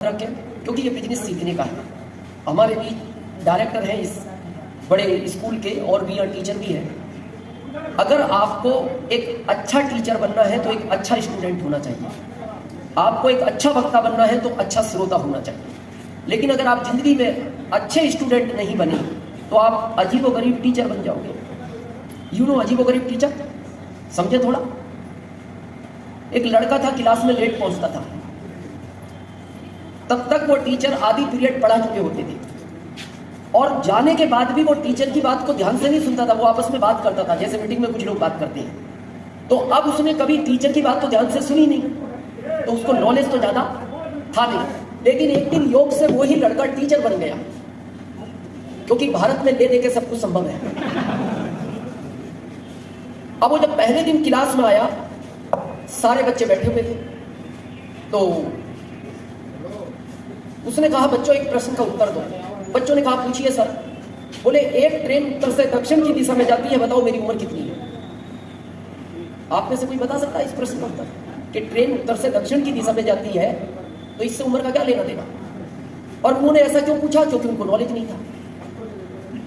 रखें, क्योंकि ये बिजनेस सीखने का है। हमारे भी डायरेक्टर हैं इस बड़े स्कूल के और भी टीचर भी हैं। अगर आपको एक अच्छा टीचर बनना है तो एक अच्छा स्टूडेंट होना चाहिए, आपको एक अच्छा वक्ता बनना है तो अच्छा श्रोता होना चाहिए। लेकिन अगर आप जिंदगी में अच्छे स्टूडेंट नहीं बने तो आप अजीबोगरीब टीचर बन जाओगे। अजीबोगरीब टीचर समझे थोड़ा। एक लड़का था, क्लास में लेट पहुंचता था, तब तक वो टीचर आधी पीरियड पढ़ा चुके होते थे और जाने के बाद भी वो टीचर की बात को ध्यान से नहीं सुनता था, वो आपस में बात करता था जैसे मीटिंग में कुछ लोग बात करते हैं। तो अब उसने कभी टीचर की बात तो ध्यान से सुनी नहीं, तो उसको नॉलेज तो ज्यादा था नहीं। लेकिन एक दिन योग से वही लड़का टीचर बन गया, क्योंकि भारत में ले दे के सब कुछ संभव है। अब वो जब पहले दिन क्लास में आया, सारे बच्चे बैठे हुए थे, तो उसने कहा बच्चों एक प्रश्न का उत्तर दो। बच्चों ने कहा पूछिए सर। बोले एक ट्रेन उत्तर से दक्षिण की दिशा में जाती है, बताओ मेरी उम्र कितनी है। आप में से कोई बता सकता है इस प्रश्न का उत्तर कि ट्रेन उत्तर से दक्षिण की दिशा में जाती है तो इससे उम्र का क्या लेना देना। और उन्होंने ऐसा क्यों पूछा? क्योंकि उनको नॉलेज नहीं था।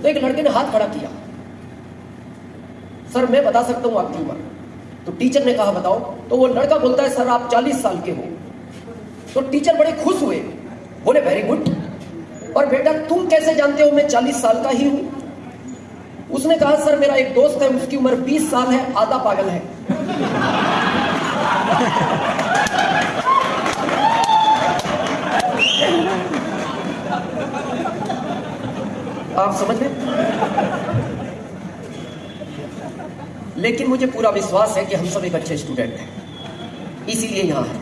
तो एक लड़के ने हाथ खड़ा किया, सर मैं बता सकता हूं आपकी उम्र। तो टीचर ने कहा बताओ। तो वो लड़का बोलता है सर आप 40 साल के हो। तो टीचर बड़े खुश हुए, बोले वेरी गुड, और बेटा तुम कैसे जानते हो मैं 40 साल का ही हूं? उसने कहा सर मेरा एक दोस्त है, उसकी उम्र 20 साल है, आधा पागल है। आप समझ गए? लेकिन मुझे पूरा विश्वास है कि हम सब एक अच्छे स्टूडेंट हैं, इसीलिए यहां है।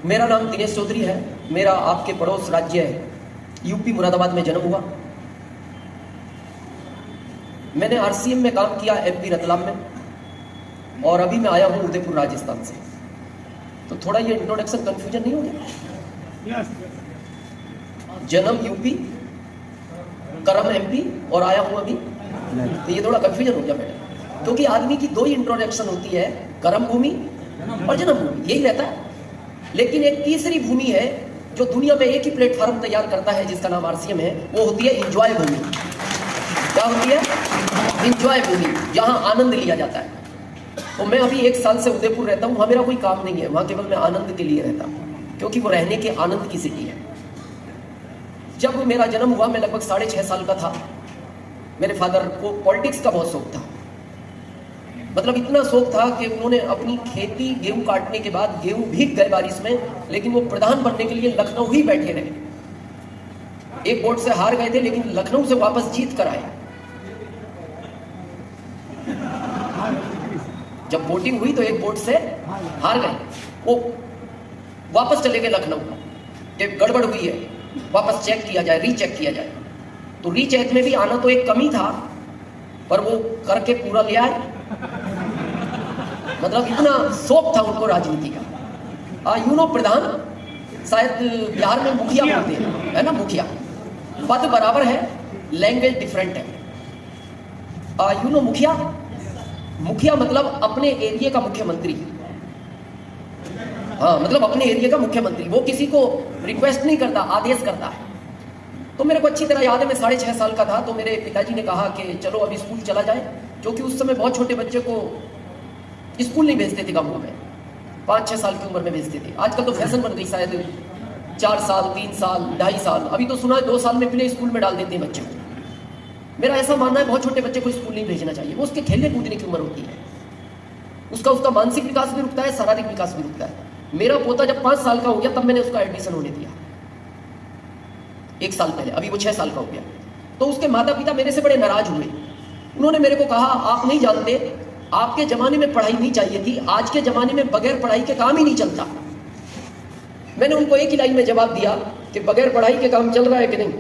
मेरा नाम दिनेश चौधरी है, मेरा आपके पड़ोस राज्य है यूपी मुरादाबाद में जन्म हुआ। मैंने आरसीएम में काम किया, एमपी रतलाम में, और अभी मैं आया हूं उदयपुर राजस्थान से। तो थोड़ा ये इंट्रोडक्शन कंफ्यूजन नहीं हो गया? जन्म यूपी, कर्म एमपी और आया हूं अभी, तो ये थोड़ा कंफ्यूजन हो गया बेटा, क्योंकि आदमी की दो ही इंट्रोडक्शन होती है, कर्म भूमि और जन्म भूमि, यही रहता है। लेकिन एक तीसरी भूमि है जो दुनिया में एक ही प्लेटफॉर्म तैयार करता है, जिसका नाम आरसीएम है, वो होती है एंजॉय भूमि। क्या होती है? एंजॉय भूमि, जहां आनंद लिया जाता है। तो मैं अभी 1 साल से उदयपुर रहता हूं, वहां मेरा कोई काम नहीं है, वहां केवल मैं आनंद के लिए रहता हूं, क्योंकि वो रहने के आनंद की सिटी है। जब मेरा जन्म हुआ मैं लगभग 6.5 साल का था। मेरे फादर को पॉलिटिक्स का बहुत शौक था, मतलब इतना शौक था कि उन्होंने अपनी खेती गेहूं काटने के बाद, गेहूं भीग गए बारिश में, लेकिन वो प्रधान बनने के लिए लखनऊ ही बैठे रहे। एक वोट से हार गए थे, लेकिन लखनऊ से वापस जीत कर आए। जब वोटिंग हुई तो एक वोट से हार गए, वो वापस चले गए लखनऊ कि गड़बड़ हुई है, वापस चेक किया जाए, रीचेक किया जाए। तो रीचेक में भी आना तो एक कमी था, पर वो करके पूरा ले आए। मतलब इतना शौक था उनको राजनीति का। प्रधान शायद बिहार में मुखिया बोलते हैं, है ना, मुखिया पद बराबर है, लैंग्वेज डिफरेंट है। मुखिया मतलब अपने एरिया का मुख्यमंत्री। हाँ, मतलब अपने एरिया का मुख्यमंत्री, वो किसी को रिक्वेस्ट नहीं करता, आदेश करता है। तो मेरे को अच्छी तरह याद है, मैं 6.5 साल का था, तो मेरे पिताजी ने कहा कि चलो अभी स्कूल चला जाए, क्योंकि उस समय बहुत छोटे बच्चे को स्कूल नहीं भेजते थे गाँव में, 5-6 साल की उम्र में भेजते थे। आजकल तो फैशन बन गई, शायद 4 साल, 3 साल, 2.5 साल, अभी तो सुना है 2 साल में प्ले स्कूल में डाल देते हैं बच्चे को। मेरा ऐसा मानना है बहुत छोटे बच्चे को स्कूल नहीं भेजना चाहिए, वो उसके खेलने कूदने की उम्र होती है, उसका मानसिक विकास भी रुकता है, शारीरिक विकास भी रुकता है। मेरा पोता जब 5 साल का हो गया तब मैंने उसका एडमिशन होने दिया, 1 साल पहले, अभी वो 6 साल का हो गया। तो उसके माता पिता मेरे से बड़े नाराज हुए। उन्होंने मेरे को कहा आप नहीं जानते, आपके जमाने में पढ़ाई नहीं चाहिए थी, आज के जमाने में बगैर पढ़ाई के काम ही नहीं चलता। मैंने उनको एक ही लाइन में जवाब दिया कि बगैर पढ़ाई के काम चल रहा है कि नहीं?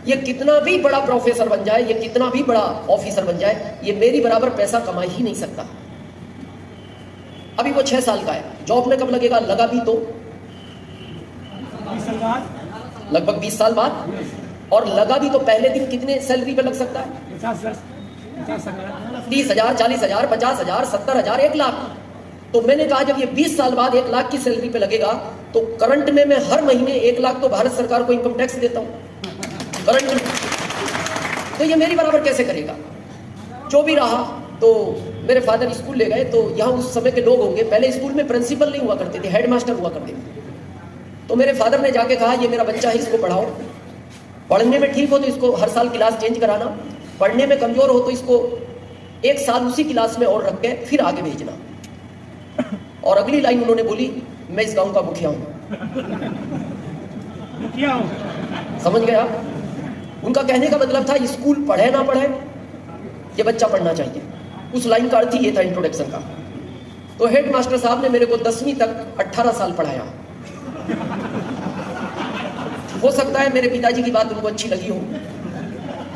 ये कितना भी बड़ा प्रोफेसर बन जाए, ये कितना भी बड़ा ऑफिसर बन जाए, ये मेरी बराबर पैसा कमा ही नहीं सकता। अभी वो 6 साल का है, जॉब में कब लगेगा? लगा भी तो लगभग 20 साल बाद, और लगा भी तो पहले दिन कितने सैलरी पे लग सकता है? 30,000, 40,000, 50,000, 70,000, 1 लाख। तो मैंने कहा जब ये 20 साल बाद 1 लाख की सैलरी पे लगेगा तो करंट में मैं हर महीने 1 लाख तो भारत सरकार को इनकम टैक्स देता हूं करंट में, तो ये मेरी बराबर कैसे करेगा? जो भी रहा, तो मेरे फादर स्कूल ले गए। तो यहाँ उस समय के लोग होंगे, पहले स्कूल में प्रिंसिपल नहीं हुआ करते थे, हेडमास्टर हुआ करते थे। तो मेरे फादर ने जाके कहा ये मेरा बच्चा है, इसको पढ़ाओ, पढ़ने में ठीक हो तो इसको हर साल क्लास चेंज कराना, पढ़ने में कमजोर हो तो इसको 1 साल उसी क्लास में और रख के फिर आगे भेजना। और अगली लाइन उन्होंने बोली, मैं इस गांव का मुखिया हूं। समझ गए आप? उनका कहने का मतलब था स्कूल पढ़े ना पढ़े, ये बच्चा पढ़ना चाहिए। उस लाइन का अर्थ ही ये था इंट्रोडक्शन का। तो हेड मास्टर साहब ने मेरे को 10वीं तक 18 साल पढ़ाया। हो सकता है मेरे पिताजी की बात उनको अच्छी लगी हो,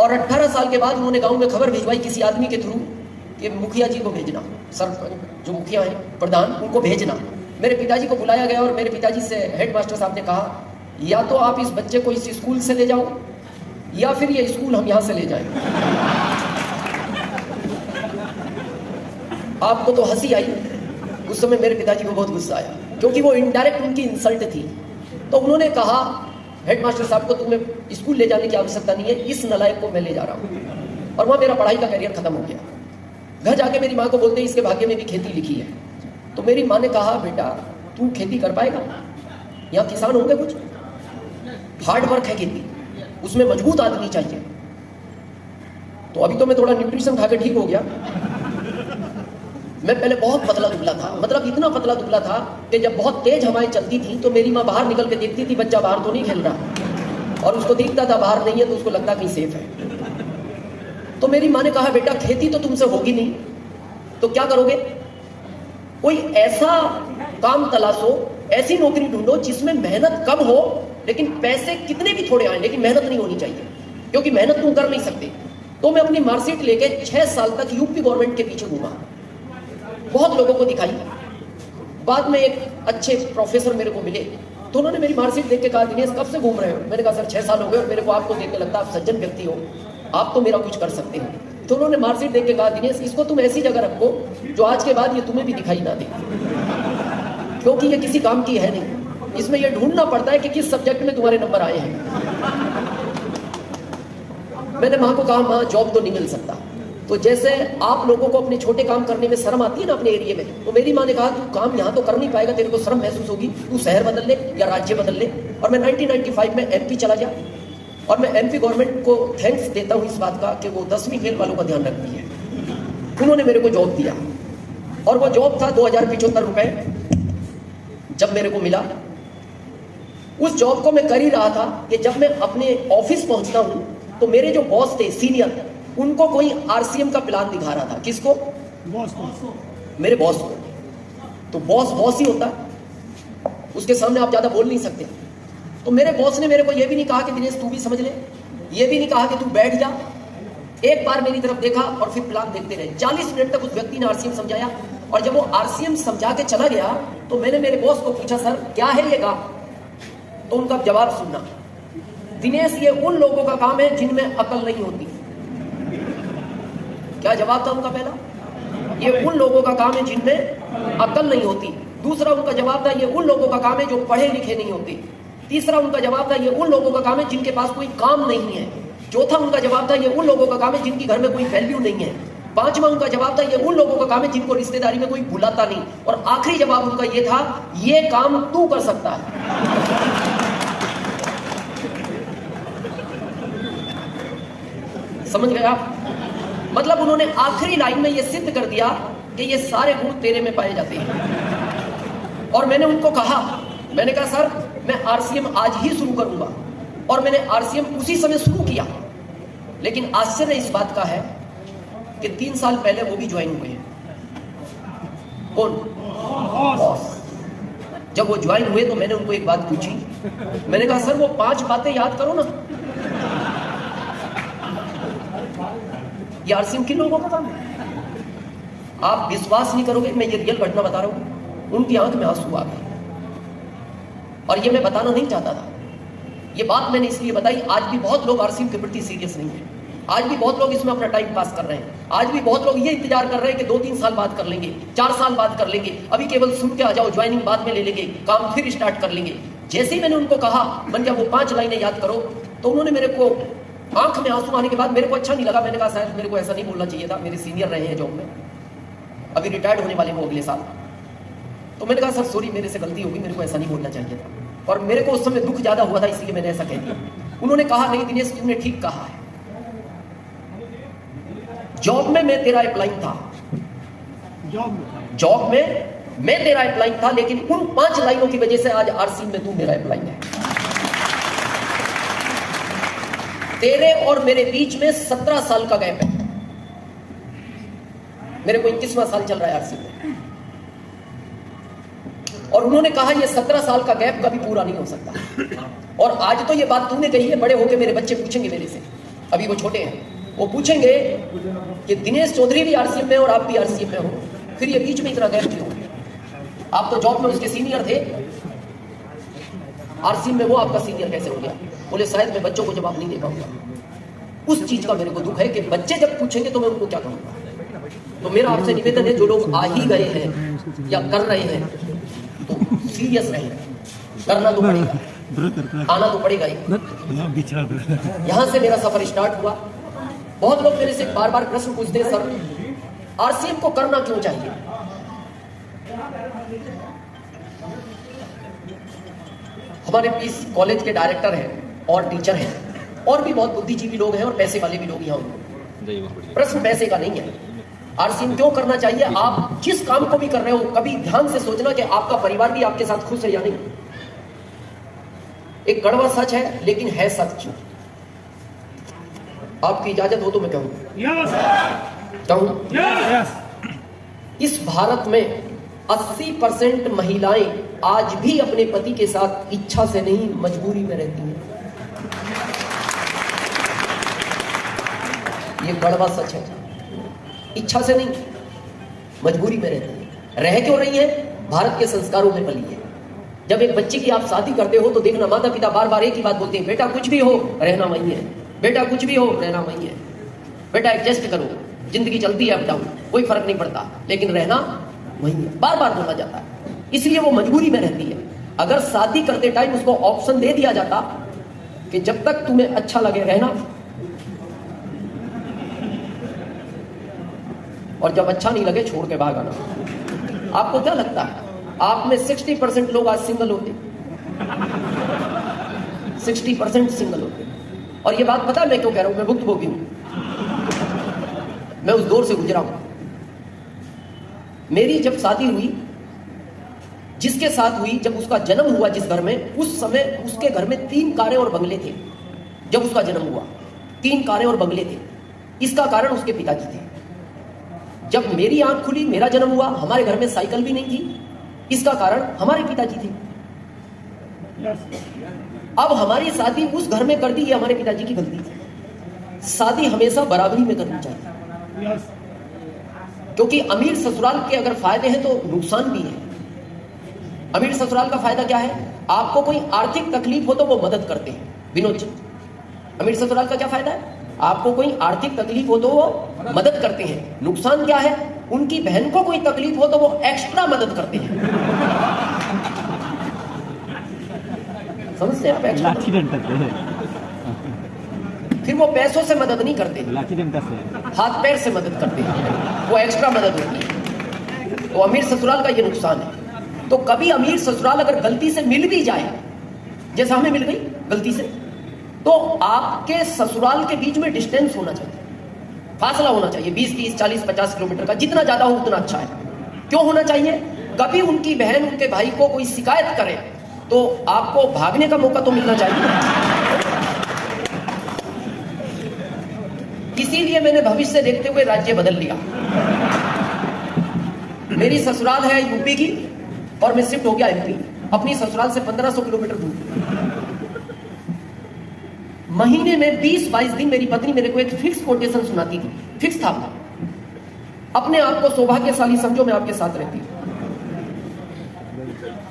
और 18 साल के बाद उन्होंने गांव में खबर भिजवाई किसी आदमी के थ्रू कि मुखिया जी को भेजना, सरपंच जो मुखिया है, प्रधान, उनको भेजना। मेरे पिताजी को बुलाया गया और मेरे पिताजी से हेड मास्टर साहब ने कहा या तो आप इस बच्चे को इस स्कूल से ले जाओ या फिर ये स्कूल हम यहां से ले जाएं। आपको तो हंसी आई, उस समय मेरे पिताजी को बहुत गुस्सा आया, क्योंकि वो इनडायरेक्ट उनकी इंसल्ट थी। तो उन्होंने कहा हेडमास्टर साहब को तुम्हें स्कूल ले जाने की आवश्यकता नहीं है, इस नलायक को मैं ले जा रहा हूं। और वहां मेरा पढ़ाई का करियर खत्म हो गया। घर जाके मेरी माँ को बोलते इसके भाग्य में भी खेती लिखी है। तो मेरी माँ ने कहा बेटा तू खेती कर पाएगा? यहाँ किसान होंगे कुछ, हार्ड वर्क है खेती, उसमें मजबूत आदमी चाहिए। तो अभी तो मैं थोड़ा न्यूट्रिशन खा के ठीक हो गया। मैं पहले बहुत पतला दुबला था, मतलब इतना पतला दुबला था कि जब बहुत तेज हवाएं चलती थी तो मेरी माँ बाहर निकल के देखती थी बच्चा बाहर तो नहीं खेल रहा, और उसको दिखता था बाहर नहीं है तो उसको लगता कहीं सेफ है। तो मेरी माँ ने कहा बेटा खेती तो तुमसे होगी नहीं, तो क्या करोगे? कोई ऐसा काम तलाशो, ऐसी नौकरी ढूंढो जिसमें मेहनत कम हो लेकिन पैसे कितने भी थोड़े आए, लेकिन मेहनत नहीं होनी चाहिए, क्योंकि मेहनत तुम कर नहीं सकते। तो मैं अपनी मार्कशीट लेके 6 साल तक यूपी गवर्नमेंट के पीछे घूमा, बहुत लोगों को दिखाई। बाद में एक अच्छे प्रोफेसर मेरे को मिले, तो उन्होंने मेरी मार्कशीट देख के कहा दिनेश कब से घूम रहे हो? मैंने कहा सर 6 साल हो गए और मेरे को आपको देख के लगता है आप सज्जन व्यक्ति हो, आप तो मेरा कुछ कर सकते हो। तो उन्होंने मार्कशीट देख के कहा दिनेश इसको तुम ऐसी जगह रखो जो आज के बाद ये तुम्हें भी दिखाई ना दे, क्योंकि ये किसी काम की है नहीं, इसमें ये ढूंढना पड़ता है कि किस सब्जेक्ट में तुम्हारे नंबर आए हैं। मैंने माँ को कहा माँ जॉब तो नहीं मिल सकता। तो जैसे आप लोगों को अपने छोटे काम करने में शर्म आती है ना अपने एरिया में, तो मेरी माँ ने कहा तू काम यहाँ तो कर नहीं पाएगा, तेरे को शर्म महसूस होगी, तू शहर बदल ले या राज्य बदल ले। और मैं 1995 में एमपी चला गया, और मैं एमपी गवर्नमेंट को थैंक्स देता हूँ इस बात का कि वो 10वीं फेल वालों का ध्यान रखती है। उन्होंने मेरे को जॉब दिया, और वो जॉब था 2075 रुपए जब मेरे को मिला। उस जॉब को मैं कर ही रहा था कि जब मैं अपने ऑफिस पहुंचता हूं तो मेरे जो बॉस थे सीनियर, उनको कोई आरसीएम का प्लान दिखा रहा था। किसको? बॉस को, मेरे बॉस को। तो बॉस बॉस ही होता है, उसके सामने आप ज्यादा बोल नहीं सकते। तो मेरे बॉस ने मेरे को यह भी नहीं कहा कि दिनेश तू भी समझ ले, ये भी नहीं कहा कि तू बैठ जा, एक बार मेरी तरफ देखा और फिर प्लान देखते रहे। 40 मिनट तक उस व्यक्ति ने आरसीएम समझाया, और जब वो आरसीएम समझा के चला गया तो मैंने मेरे बॉस को पूछा सर क्या है ये काम? तो उनका जवाब सुनना, दिनेश ये उन लोगों का काम है जिनमें अकल नहीं होती। क्या जवाब था उनका पहला? ये उन लोगों का काम है जिनमें अकल नहीं होती। दूसरा उनका जवाब था ये उन लोगों का काम है जो पढ़े लिखे नहीं होते। तीसरा उनका जवाब था ये उन लोगों का काम है जिनके पास कोई काम नहीं है। चौथा उनका जवाब था ये उन लोगों का काम है जिनकी घर में कोई वैल्यू नहीं है। पांचवा उनका जवाब था ये उन लोगों का काम है जिनको रिश्तेदारी में कोई बुलाता नहीं। और आखिरी जवाब उनका ये था ये काम तू कर सकता है। समझ गए आप? मतलब उन्होंने आखिरी लाइन में ये सिद्ध कर दिया कि ये सारे गुण तेरे में पाए जाते हैं। और मैंने उनको कहा, मैंने कहा सर मैं आरसीएम आज ही शुरू करूंगा, और मैंने आरसीएम उसी समय शुरू किया। लेकिन आश्चर्य इस बात का है कि 3 साल पहले वो भी ज्वाइन हुए हैं। कौन? बॉस। जब वो ज्वाइन हुए तो मैंने उनको एक बात पूछी, मैंने कहा सर वो 5 बातें याद करो ना। ये आरसीएम किन लोगों का काम है? आप विश्वास नहीं करोगे, मैं ये रियल घटना बता रहा हूं। उनकी आंख में आंसू आ गए, और ये मैं बताना नहीं चाहता था। ये बात मैंने इसलिए बताई, आज भी बहुत लोग आरसीएम के प्रति सीरियस नहीं है। आज भी बहुत लोग इसमें अपना टाइम पास कर रहे हैं। आज भी बहुत लोग ये इंतजार कर रहे हैं कि 2-3 साल बाद कर लेंगे, 4 साल बाद कर लेंगे, अभी केवल सुन के आ जाओ, ज्वाइनिंग बाद में ले लेंगे, काम फिर स्टार्ट कर लेंगे। जैसे ही मैंने उनको कहा भैया वो 5 लाइनें याद करो, तो उन्होंने मेरे को आंख में आंसू आने के बाद, मेरे को अच्छा नहीं लगा। मैंने कहा शायद मेरे को ऐसा नहीं बोलना चाहिए था, मेरे सीनियर रहे हैं जॉब में, अभी रिटायर्ड होने वाले वो अगले साल। तो मैंने कहा सर सॉरी, मेरे से गलती होगी, मेरे को ऐसा नहीं बोलना चाहिए था। और मेरे को उस समय दुख ज्यादा हुआ था, इसलिए मैंने ऐसा कह दिया। उन्होंने कहा नहीं दिनेश, तुमने ठीक कहा है, जॉब में मैं तेरा एप्लाइन था, जॉब में मैं तेरा एप्लाइन था, लेकिन उन 5 लाइनों की वजह से आज आरसी में तू मेरा एप्लाइन है। तेरे और मेरे बीच में 17 साल का गैप है, मेरे को 21वां साल चल रहा है आरसी में। और उन्होंने कहा ये 17 साल का गैप कभी पूरा नहीं हो सकता। और आज तो ये बात तूने कही है, बड़े होके मेरे बच्चे पूछेंगे मेरे से, अभी वो छोटे हैं, वो पूछेंगे कि दिनेश चौधरी भी आरसीएम में और आप भी आरसीएम में हो, फिर ये बीच में इतना गैप क्यों? आप तो जॉब में उसके सीनियर थे, आरसीएम में वो आपका सीनियर कैसे हो गया? बोले शायद मैं बच्चों को जवाब नहीं दे पाऊंगा। उस चीज का मेरे को दुख है कि बच्चे जब पूछेंगे तो मैं उनको क्या कहूंगा। तो मेरा आपसे निवेदन है, जो लोग आ ही गए हैं या कर रहे हैं तो सीरियस रहें, करना तो पड़ेगा, आना तो पड़ेगा ही। यहां से मेरा सफर स्टार्ट हुआ। बहुत लोग मेरे से बार बार प्रश्न पूछते हैं, सर आरसीएम को करना क्यों चाहिए? हमारे इस कॉलेज के डायरेक्टर हैं और टीचर हैं और भी बहुत बुद्धिजीवी लोग हैं और पैसे वाले भी लोग यहाँ। प्रश्न पैसे का नहीं है, आरसीएम क्यों करना चाहिए? आप जिस काम को भी कर रहे हो, कभी ध्यान से सोचना कि आपका परिवार भी आपके साथ खुश है या नहीं। एक कड़वा सच है लेकिन है सच। आपकी इजाजत हो तो मैं कहूं इस भारत में 80% महिलाएं आज भी अपने पति के साथ इच्छा से नहीं मजबूरी में रहती हैं। ये कड़वा सच है, इच्छा से नहीं मजबूरी में रहती है। रह क्यों रही है? भारत के संस्कारों में पली है। जब एक बच्ची की आप शादी करते हो तो देखना माता पिता बार बार एक ही बात बोलते हैं, बेटा कुछ भी हो रहना वहीं है, बेटा कुछ भी हो रहना वहीं है, बेटा एडजस्ट करो, जिंदगी चलती है अप डाउन, कोई फर्क नहीं पड़ता, लेकिन रहना वहीं है, बार बार बोला जाता है। इसलिए वो मजबूरी में रहती है। अगर शादी करते टाइम उसको ऑप्शन दे दिया जाता कि जब तक तुम्हें अच्छा लगे रहना और जब अच्छा नहीं लगे छोड़ के भाग आना, आपको क्या लगता है आप में 60% लोग आज सिंगल होते? 60% सिंगल होते। और ये बात पता है मैं क्यों कह रहा हूं? मैं भुक्तभोगी हूं, मैं उस दौर से गुजरा हूं। मेरी जब शादी हुई, जिसके साथ हुई, जब उसका जन्म हुआ जिस घर में, उस समय उसके घर में 3 कारें और बंगले थे। जब उसका जन्म हुआ 3 कारें और बंगले थे। इसका कारण उसके पिताजी थे। जब मेरी आंख खुली, मेरा जन्म हुआ, हमारे घर में साइकिल भी नहीं थी। इसका कारण हमारे पिताजी थे। अब हमारी शादी उस घर में कर दी, ये हमारे पिताजी की गलती थी। शादी हमेशा बराबरी में करनी चाहिए, क्योंकि अमीर ससुराल के अगर फायदे हैं तो नुकसान भी है। अमीर ससुराल का फायदा क्या है? आपको कोई आर्थिक तकलीफ हो तो वो मदद करते हैं। विनोद जी, अमीर ससुराल का क्या फायदा है? आपको कोई आर्थिक तकलीफ हो तो वो मदद करते हैं। नुकसान क्या है? उनकी बहन को कोई तकलीफ हो तो वो एक्स्ट्रा मदद करते हैं। समझते हैं आप? एक्स्ट्रा फिर वो पैसों से मदद नहीं करते, हाथ पैर से मदद करते हैं, वो एक्स्ट्रा मदद होती है। तो अमीर ससुराल का ये नुकसान है। तो कभी अमीर ससुराल अगर गलती से मिल भी जाए, जैसे हमें मिल गई गलती से, तो आपके ससुराल के बीच में डिस्टेंस होना चाहिए, फासला होना चाहिए 20, 30, 40, 50 किलोमीटर का। जितना ज्यादा हो उतना अच्छा है। क्यों होना चाहिए? कभी उनकी बहन उनके भाई को कोई शिकायत करे तो आपको भागने का मौका तो मिलना चाहिए। इसीलिए मैंने भविष्य देखते हुए राज्य बदल लिया। मेरी ससुराल है यूपी की और मैं शिफ्ट हो गया एमपी, अपनी ससुराल से 1500 किलोमीटर दूर। महीने में 20-22 दिन मेरी पत्नी मेरे को एक फिक्स कोटेशन सुनाती थी, फिक्स था। अपने आप को सौभाग्यशाली समझो, मैं आपके साथ रहती हूं।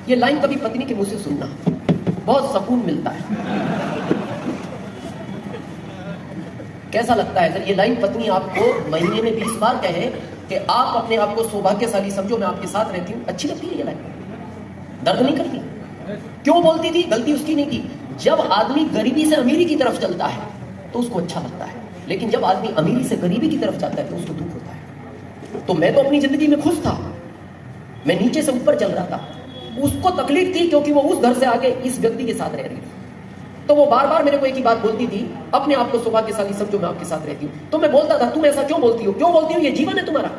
ये लाइन कभी पत्नी के मुंह से सुनना, बहुत सुकून मिलता है। कैसा लगता है अगर ये लाइन पत्नी आपको महीने में 20 बार कहे कि आप अपने आप को सौभाग्यशाली समझो, मैं आपके साथ रहती हूँ? अच्छी लगती है ये लाइन? दर्द नहीं करती? क्यों बोलती थी? गलती उसकी नहीं थी। जब आदमी गरीबी से अमीरी की तरफ चलता है तो उसको अच्छा लगता है, लेकिन जब आदमी अमीरी से गरीबी की तरफ जाता है तो उसको दुख होता है। तो मैं तो अपनी जिंदगी में खुश था, मैं नीचे से ऊपर चल रहा था, उसको तकलीफ थी क्योंकि वो उस घर से आके इस व्यक्ति के साथ रह रही थी। तो वो बार बार मेरे को एक ही बात बोलती थी, अपने आप को सौभाग्यशाली समझो, मैं आपके साथ रहती हूँ। तो मैं बोलता था, तुम ऐसा क्यों बोलती हो? क्यों बोलती हो? ये जीवन है तुम्हारा।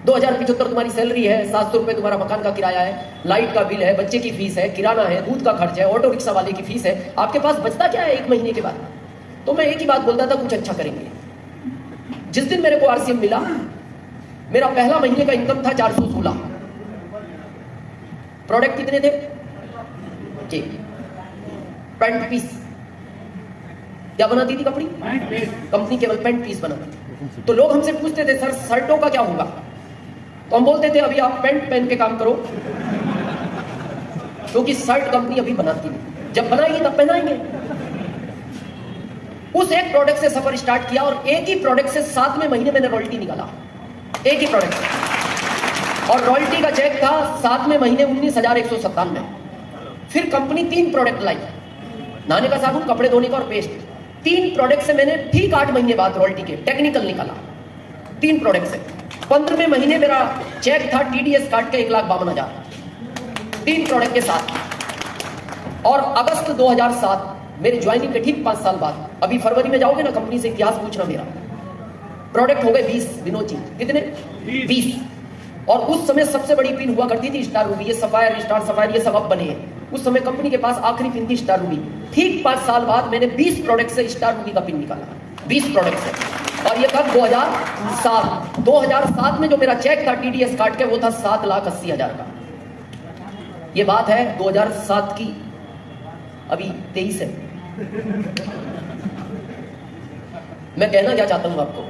2075 तुम्हारी सैलरी है, 700 रुपए तुम्हारा मकान का किराया है, लाइट का बिल है, बच्चे की फीस है, किराना है, दूध का खर्च है, ऑटो रिक्शा वाले की फीस है, आपके पास बचता क्या है 1 महीने के बाद? तो मैं एक ही बात बोलता था, कुछ अच्छा करेंगे। जिस दिन मेरे को आरसीएम मिला, मेरा पहला महीने का इनकम था 416। प्रोडक्ट कितने थे? Pant piece. क्या बनाती थी कंपनी? कंपनी केवल पैंट पीस बनाती। तो लोग हमसे पूछते थे, सर शर्टों का क्या होगा? तो हम बोलते थे, अभी आप पैंट पहन के काम करो, क्योंकि शर्ट कंपनी अभी बनाती नहीं, जब बनाएगी तब पहनाएंगे। उस एक प्रोडक्ट से सफर स्टार्ट किया और एक ही प्रोडक्ट से 7वें महीने मैंने रॉयल्टी निकाला, एक ही प्रोडक्ट से। और रॉयल्टी का चेक था 7वें महीने 19,197। फिर कंपनी 3 प्रोडक्ट लाई, नहाने का साबुन, कपड़े धोने का और पेस्ट। 3 प्रोडक्ट से मैंने ठीक 8 महीने बाद रॉयल्टी के टेक्निकल निकाला, 3 प्रोडक्ट से। 15वें महीने मेरा चेक था टीडीएस काट के 1,52,000, 3 प्रोडक्ट के साथ। और अगस्त 2007 मेरी ज्वाइनिंग के ठीक 5 साल बाद, अभी फरवरी में जाओगे ना कंपनी से, इतिहास पूछना मेरा, प्रोडक्ट हो गए 20। विनोद जी कितने? 20। और उस समय सबसे बड़ी पिन हुआ करती थी स्टार रूबी, ये सफायर, स्टार सफायर, ये सब अब बने हैं। उस समय कंपनी के पास आखिरी पिन थी स्टार रूबी। ठीक 5 साल बाद मैंने 20 प्रोडक्ट से स्टार रूबी का पिन निकाला, 20 प्रोडक्ट से। और ये कब? 2007। 2007 में जो मेरा चेक था टीडीएस काट के, वो था 7,80,000 का। ये बात है 2007 की, अभी 23 है। मैं कहना क्या चाहता हूं आपको,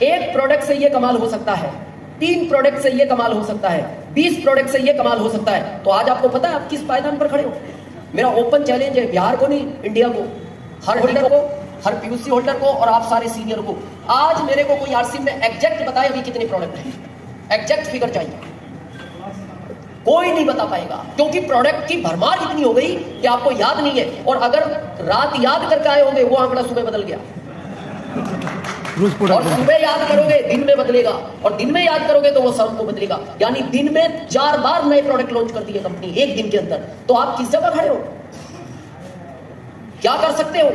एक प्रोडक्ट से ये कमाल हो सकता है, 3 प्रोडक्ट से ये कमाल हो सकता है, 20 प्रोडक्ट से ये कमाल हो सकता है। तो आज आपको पता है आप किस पायदान पर खड़े हो? मेरा ओपन चैलेंज है, बिहार को नहीं, इंडिया को, हर होल्डर को, हर पीयूसी होल्डर को और आप सारे सीनियर को। आज मेरे को कोई आरसीएम में एग्जैक्ट बताए अभी कितने प्रोडक्ट हैं, एग्जैक्ट फिगर चाहिए। कोई नहीं बता पाएगा, क्योंकि प्रोडक्ट की भरमार इतनी हो गई कि आपको याद नहीं है। और अगर रात याद करके आए होंगे, वो आंकड़ा सुबह बदल गया, और सुबह याद करोगे दिन में बदलेगा, और दिन में याद करोगे तो वो शाम को बदलेगा। यानी दिन में 4 बार नए प्रोडक्ट लॉन्च कर दिए कंपनी एक दिन के अंदर। तो आप किस जगह खड़े हो? क्या कर सकते हो?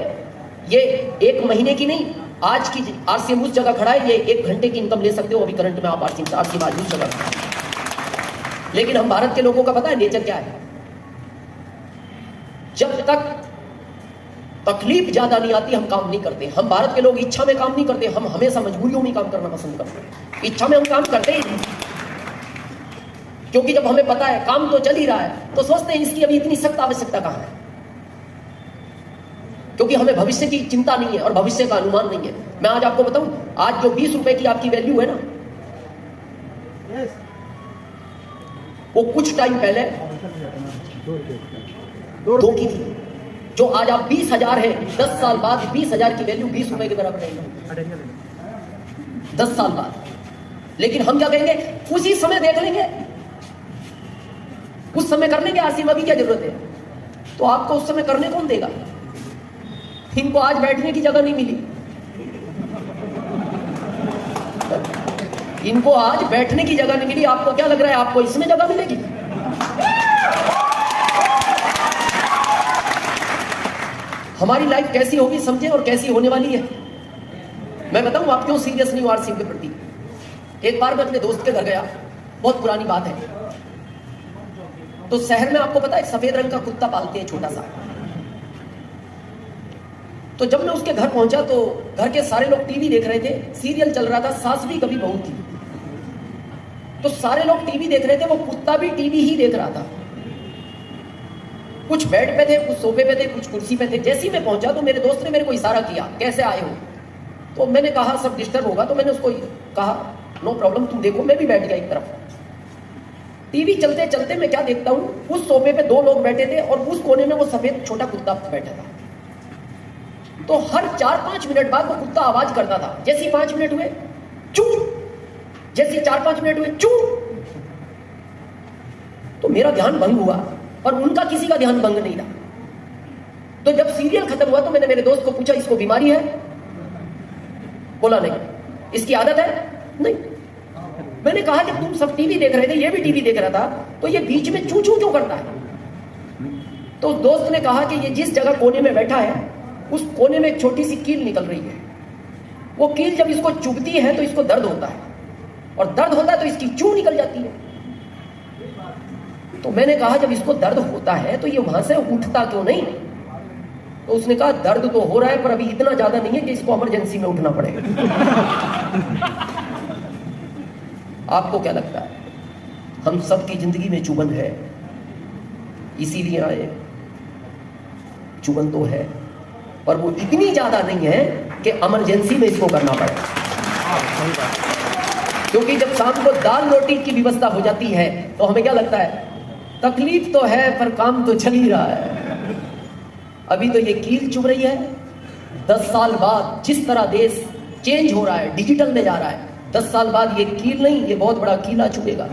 ये 1 महीने की नहीं, आज की आरसीएम उस जगह खड़ा है, ये 1 घंटे की इनकम ले सकते हो अभी करंट में आप आरसीएम आज उस जगह। लेकिन हम भारत के लोगों का पता है नेचर क्या है? जब तक तकलीफ ज्यादा नहीं आती हम काम नहीं करते। हम भारत के लोग इच्छा में काम नहीं करते, हम हमेशा मजबूरियों में काम करना पसंद करते हैं। इच्छा में हम काम करते ही नहीं, क्योंकि जब हमें पता है काम तो चल ही रहा है तो सोचते हैं इसकी अभी इतनी सख्त आवश्यकता कहां है, क्योंकि हमें भविष्य की चिंता नहीं है और भविष्य का अनुमान नहीं है। मैं आज आपको बताऊं, आज जो 20 रुपए की आपकी वैल्यू है ना, वो कुछ टाइम पहले 2 की थी। जो आज आप 20,000 है, 10 साल बाद 20,000 की वैल्यू 20 रुपए के बराबर रहेगी 10 साल बाद। लेकिन हम क्या कहेंगे? उसी समय देख लेंगे, उस समय कर लेंगे आरसीएम, अभी क्या जरूरत है? तो आपको उस समय करने कौन देगा? इनको आज बैठने की जगह नहीं मिली, इनको आज बैठने की जगह नहीं मिली। आपको क्या लग रहा है आपको इसमें जगह मिलेगी? हमारी लाइफ कैसी होगी समझे, और कैसी होने वाली है। मैं बताऊं आप क्यों सीरियस नहीं हूं आरसीएम के प्रति। एक बार मैं अपने दोस्त के घर गया, बहुत पुरानी बात है। तो शहर में आपको पता है सफेद रंग का कुत्ता पालते हैं, छोटा सा। तो जब मैं उसके घर पहुंचा तो घर के सारे लोग टीवी देख रहे थे, सीरियल चल रहा था, सास भी कभी बहू थी। तो सारे लोग टीवी देख रहे थे, वो कुत्ता भी टीवी ही देख रहा था। कुछ बेड पे थे, कुछ सोफे पे थे, कुछ कुर्सी पे थे। जैसे ही मैं पहुंचा तो मेरे दोस्त ने मेरे को इशारा किया, कैसे आए हो? तो मैंने कहा सब डिस्टर्ब होगा, तो मैंने उसको कहा नो प्रॉब्लम, तुम देखो। मैं भी बैठ गया एक तरफ। टीवी चलते चलते मैं क्या देखता हूं, उस सोफे पे 2 लोग बैठे थे और उस कोने में वो सफेद छोटा कुत्ता बैठा था। तो हर 4-5 मिनट बाद वो कुत्ता आवाज करता था। जैसे ही 5 मिनट हुए चू, जैसे 4-5 मिनट हुए चू। तो मेरा ध्यान भंग हुआ और उनका किसी का ध्यान भंग नहीं था। तो जब सीरियल खत्म हुआ तो मैंने मेरे दोस्त को पूछा, इसको बीमारी है? बोला नहीं। इसकी आदत है? नहीं। मैंने कहा जब तुम सब टीवी देख रहे थे, ये भी टीवी देख रहा था, तो ये बीच में चू चू क्यों करता है? तो दोस्त ने कहा कि ये जिस जगह कोने में बैठा है उस कोने में एक छोटी सी कील निकल रही है। वो कील जब इसको चुभती है तो इसको दर्द होता है, और दर्द होता है तो इसकी चू निकल जाती है। तो मैंने कहा जब इसको दर्द होता है तो ये वहां से उठता क्यों नहीं? तो उसने कहा दर्द तो हो रहा है पर अभी इतना ज्यादा नहीं है कि इसको इमरजेंसी में उठना पड़ेगा। आपको क्या लगता है? हम सबकी जिंदगी में चुभन है, इसीलिए आए। चुभन तो है पर वो इतनी ज्यादा नहीं है कि इमरजेंसी में इसको करना पड़े। क्योंकि जब शाम को दाल रोटी की व्यवस्था हो जाती है तो हमें क्या लगता है? तकलीफ तो है पर काम तो चल ही रहा है। अभी तो ये कील चुभ रही है। 10 साल बाद जिस तरह देश चेंज हो रहा है, डिजिटल में जा रहा है, 10 साल बाद ये कील नहीं, ये बहुत बड़ा कीला चुभेगा।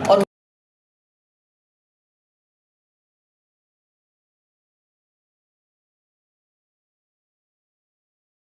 और